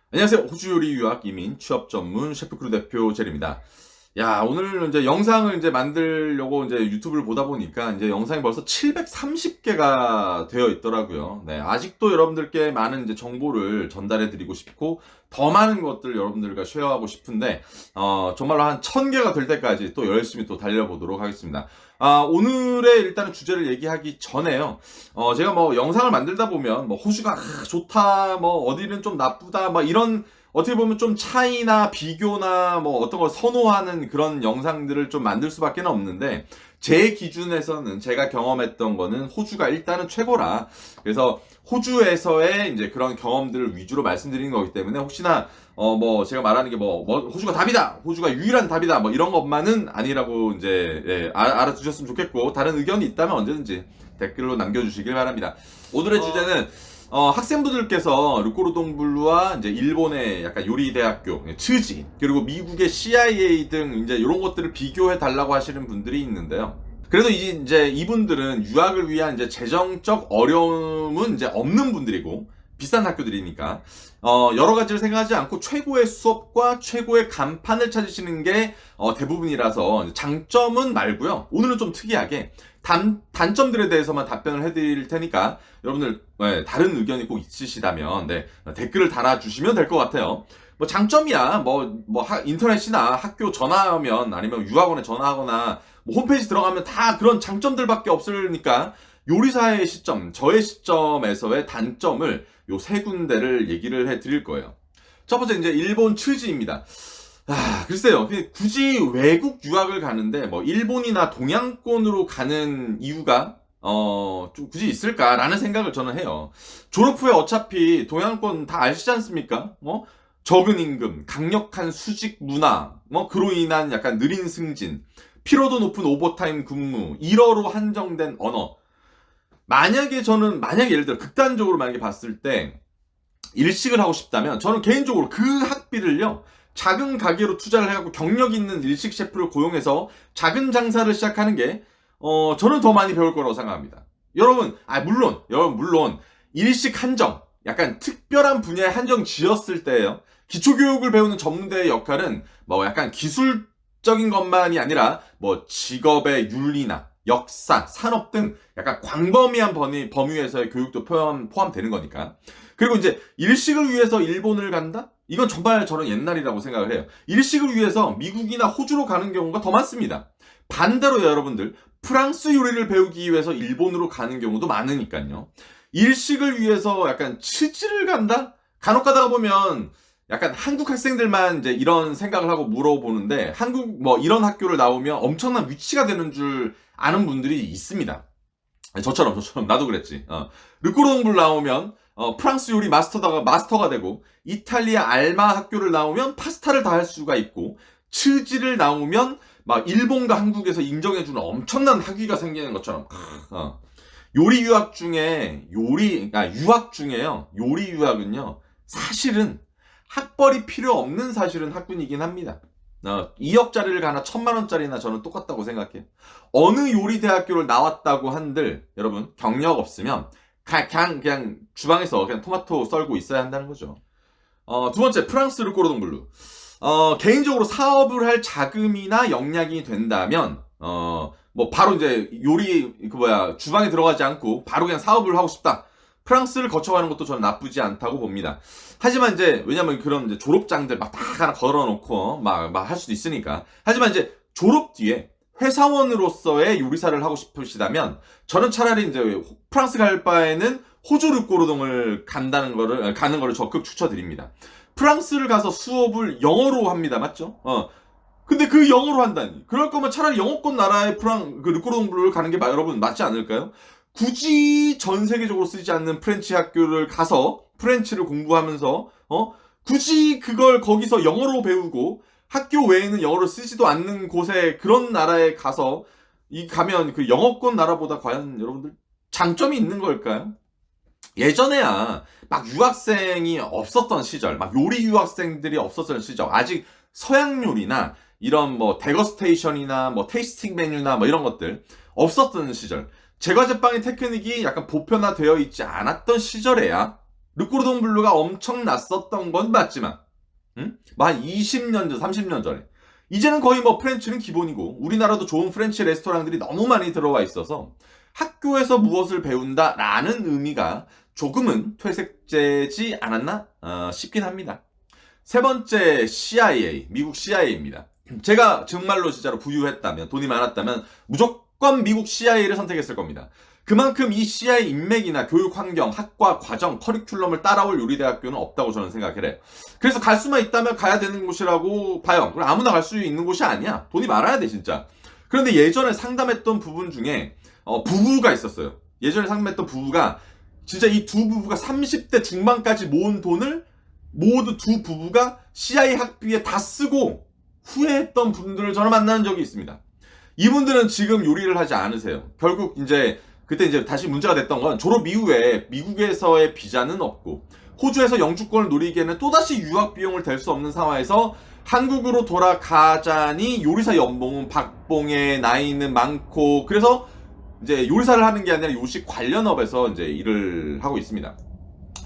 안녕하세요. 호주 요리 유학 이민 취업 전문 셰프 크루 대표 제리입니다. 야, 오늘 이제 영상을 이제 만들려고 이제 유튜브를 보다 보니까 이제 영상이 벌써 730개가 되어 있더라고요. 네, 아직도 여러분들께 많은 이제 정보를 전달해 드리고 싶고 더 많은 것들 여러분들과 쉐어하고 싶은데 정말로 한 1000개가 될 때까지 또 열심히 또 달려보도록 하겠습니다. 오늘의 일단은 주제를 얘기하기 전에요. 제가 뭐 영상을 만들다 보면 뭐 호주가 좋다, 뭐 어디는 좀 나쁘다, 뭐 이런 어떻게 보면 좀 차이나 비교나 뭐 어떤 걸 선호하는 그런 영상들을 좀 만들 수밖에 없는데 제 기준에서는 제가 경험했던 거는 호주가 일단은 최고라. 그래서 호주에서의 이제 그런 경험들을 위주로 말씀드리는 거기 때문에 혹시나 뭐 제가 말하는 게 뭐 호주가 답이다, 호주가 유일한 답이다, 뭐 이런 것만은 아니라고 이제 알아두셨으면 좋겠고 다른 의견이 있다면 언제든지 댓글로 남겨주시길 바랍니다. 오늘의 주제는 학생분들께서 르꼬르동블루와 이제 일본의 약간 요리 대학교 츠지 그리고 미국의 CIA 등 이제 이런 것들을 비교해 달라고 하시는 분들이 있는데요. 그래도 이제 이분들은 유학을 위한 이제 재정적 어려움은 이제 없는 분들이고 비싼 학교들이니까 여러 가지를 생각하지 않고 최고의 수업과 최고의 간판을 찾으시는 게 대부분이라서 장점은 말고요. 오늘은 좀 특이하게 단점들에 대해서만 답변을 해드릴 테니까 여러분들 다른 의견이 꼭 있으시다면 댓글을 달아주시면 될 것 같아요. 뭐 장점이야 인터넷이나 학교 전화하면 아니면 유학원에 전화하거나 뭐 홈페이지 들어가면 다 그런 장점들밖에 없으니까 요리사의 시점, 저의 시점에서의 단점을 요 세 군데를 얘기를 해 드릴 거예요. 첫 번째 이제 일본 츠지입니다. 글쎄요. 굳이 외국 유학을 가는데 뭐 일본이나 동양권으로 가는 이유가 좀 굳이 있을까라는 생각을 저는 해요. 졸업 후에 어차피 동양권 다 아시지 않습니까? 적은 임금, 강력한 수직 문화, 그로 인한 약간 느린 승진, 피로도 높은 오버타임 근무, 일어로 한정된 언어. 만약에 예를 들어 극단적으로 만약에 봤을 때 일식을 하고 싶다면 저는 개인적으로 그 학비를요 작은 가게로 투자를 해갖고 경력 있는 일식 셰프를 고용해서 작은 장사를 시작하는 게 저는 더 많이 배울 거라고 생각합니다. 물론 일식 한정 약간 특별한 분야에 한정 지었을 때예요. 기초교육을 배우는 전문대의 역할은 뭐 약간 기술적인 것만이 아니라 뭐 직업의 윤리나 역사, 산업 등 약간 광범위한 범위에서의 교육도 포함되는 거니까. 그리고 이제 일식을 위해서 일본을 간다? 이건 정말 저는 옛날이라고 생각을 해요. 일식을 위해서 미국이나 호주로 가는 경우가 더 많습니다. 반대로 여러분들 프랑스 요리를 배우기 위해서 일본으로 가는 경우도 많으니까요. 일식을 위해서 약간 츠지를 간다? 간혹 가다가 보면 약간 한국 학생들만 이제 이런 생각을 하고 물어보는데 한국 뭐 이런 학교를 나오면 엄청난 위치가 되는 줄 아는 분들이 있습니다. 저처럼 나도 그랬지. 르꼬르동블 나오면 프랑스 요리 마스터가 되고 이탈리아 알마 학교를 나오면 파스타를 다 할 수가 있고 츠지를 나오면 막 일본과 한국에서 인정해주는 엄청난 학위가 생기는 것처럼 유학 중에요. 요리 유학은요 사실은 학벌이 필요 없는 사실은 학군이긴 합니다. 2억짜리를 가나 1000만원짜리나 저는 똑같다고 생각해요. 어느 요리 대학교를 나왔다고 한들 여러분 경력 없으면 그냥 주방에서 그냥 토마토 썰고 있어야 한다는 거죠. 두 번째 프랑스 르꼬르동블루. 개인적으로 사업을 할 자금이나 역량이 된다면 뭐 바로 이제 주방에 들어가지 않고 바로 그냥 사업을 하고 싶다. 프랑스를 거쳐가는 것도 저는 나쁘지 않다고 봅니다. 하지만 이제 왜냐면 그런 이제 졸업장들 막 다 하나 걸어놓고 막 할 수도 있으니까. 하지만 이제 졸업 뒤에 회사원으로서의 요리사를 하고 싶으시다면 저는 차라리 이제 프랑스 갈 바에는 호주 르꼬르동을 가는 거를 적극 추천드립니다. 프랑스를 가서 수업을 영어로 합니다. 맞죠? 근데 그 영어로 한다니. 그럴 거면 차라리 영어권 나라의 르꼬르동블루를 가는 게 여러분 맞지 않을까요? 굳이 전 세계적으로 쓰지 않는 프렌치 학교를 가서 프렌치를 공부하면서 굳이 그걸 거기서 영어로 배우고 학교 외에는 영어를 쓰지도 않는 곳에 그런 나라에 가서 가면 그 영어권 나라보다 과연 여러분들 장점이 있는 걸까요? 예전에야 막 유학생이 없었던 시절, 막 요리 유학생들이 없었던 시절, 아직 서양 요리나 이런 뭐 데거스테이션이나 뭐 테이스팅 메뉴나 뭐 이런 것들 없었던 시절, 제과제빵의 테크닉이 약간 보편화되어 있지 않았던 시절에야 르꼬르동 블루가 엄청 났었던 건 맞지만, 뭐 한 20년 전, 30년 전에. 이제는 거의 뭐 프렌치는 기본이고, 우리나라도 좋은 프렌치 레스토랑들이 너무 많이 들어와 있어서 학교에서 무엇을 배운다라는 의미가 조금은 퇴색되지 않았나 싶긴 합니다. 세 번째, CIA, 미국 CIA입니다. 제가 정말로 진짜로 부유했다면, 돈이 많았다면 무조건 미국 CIA를 선택했을 겁니다. 그만큼 이 CIA 인맥이나 교육 환경, 학과, 과정, 커리큘럼을 따라올 요리대학교는 없다고 저는 생각을 해요. 그래서 갈 수만 있다면 가야 되는 곳이라고 봐요. 그럼 아무나 갈 수 있는 곳이 아니야. 돈이 많아야 돼, 진짜. 그런데 예전에 상담했던 부분 중에 부부가 있었어요. 예전에 상담했던 부부가 진짜 이 두 부부가 30대 중반까지 모은 돈을 모두 두 부부가 CIA 학비에 다 쓰고 후회했던 분들을 저는 만난 적이 있습니다. 이분들은 지금 요리를 하지 않으세요. 결국 그때 이제 다시 문제가 됐던 건 졸업 이후에 미국에서의 비자는 없고 호주에서 영주권을 노리기에는 또다시 유학 비용을 댈 수 없는 상황에서 한국으로 돌아가자니 요리사 연봉은 박봉에 나이는 많고 그래서 이제 요리사를 하는 게 아니라 요식 관련업에서 이제 일을 하고 있습니다.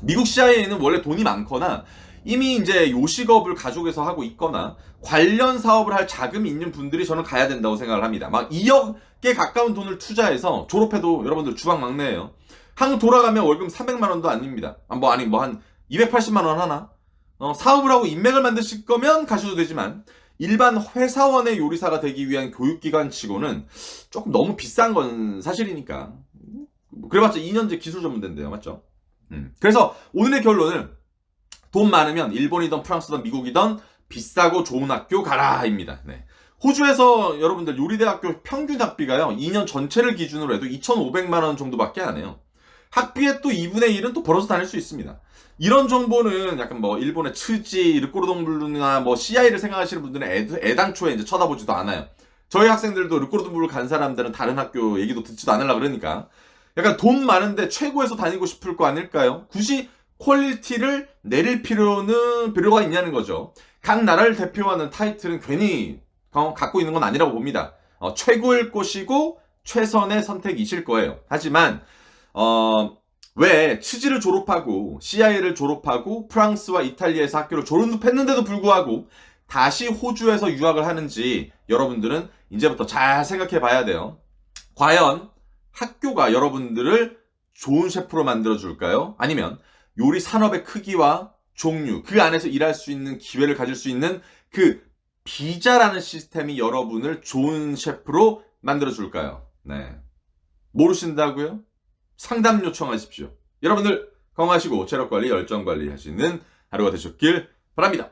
미국 CIA는 원래 돈이 많거나 이미 이제 요식업을 가족에서 하고 있거나 관련 사업을 할 자금이 있는 분들이 저는 가야 된다고 생각을 합니다. 막 2억에 가까운 돈을 투자해서 졸업해도 여러분들 주방 막내예요. 한국 돌아가면 월급 300만 원도 아닙니다. 한 280만 원 하나? 사업을 하고 인맥을 만드실 거면 가셔도 되지만 일반 회사원의 요리사가 되기 위한 교육기관 치고는 조금 너무 비싼 건 사실이니까. 그래봤자 2년제 기술 전문대인데요. 맞죠? 그래서 오늘의 결론은 돈 많으면 일본이든 프랑스든 미국이든 비싸고 좋은 학교 가라입니다. 네. 호주에서 여러분들 요리대학교 평균 학비가요 2년 전체를 기준으로 해도 2,500만 원 정도밖에 안 해요. 학비의 또 2분의 1은 또 벌어서 다닐 수 있습니다. 이런 정보는 약간 뭐 일본의 츠지, 르꼬르동블루나 뭐 CI를 생각하시는 분들은 애당초에 이제 쳐다보지도 않아요. 저희 학생들도 르꼬르동블루 간 사람들은 다른 학교 얘기도 듣지도 않으려 그러니까 약간 돈 많은데 최고에서 다니고 싶을 거 아닐까요? 굳이 퀄리티를 내릴 필요가 있냐는 거죠. 각 나라를 대표하는 타이틀은 괜히 갖고 있는 건 아니라고 봅니다. 최고일 것이고 최선의 선택이실 거예요. 하지만 왜 치즈를 졸업하고 CIA를 졸업하고 프랑스와 이탈리아에서 학교를 졸업했는데도 불구하고 다시 호주에서 유학을 하는지 여러분들은 이제부터 잘 생각해 봐야 돼요. 과연 학교가 여러분들을 좋은 셰프로 만들어 줄까요? 아니면 요리 산업의 크기와 종류, 그 안에서 일할 수 있는 기회를 가질 수 있는 그 비자라는 시스템이 여러분을 좋은 셰프로 만들어 줄까요? 네. 모르신다고요? 상담 요청하십시오. 여러분들 건강하시고 체력관리, 열정관리 하시는 하루가 되셨길 바랍니다.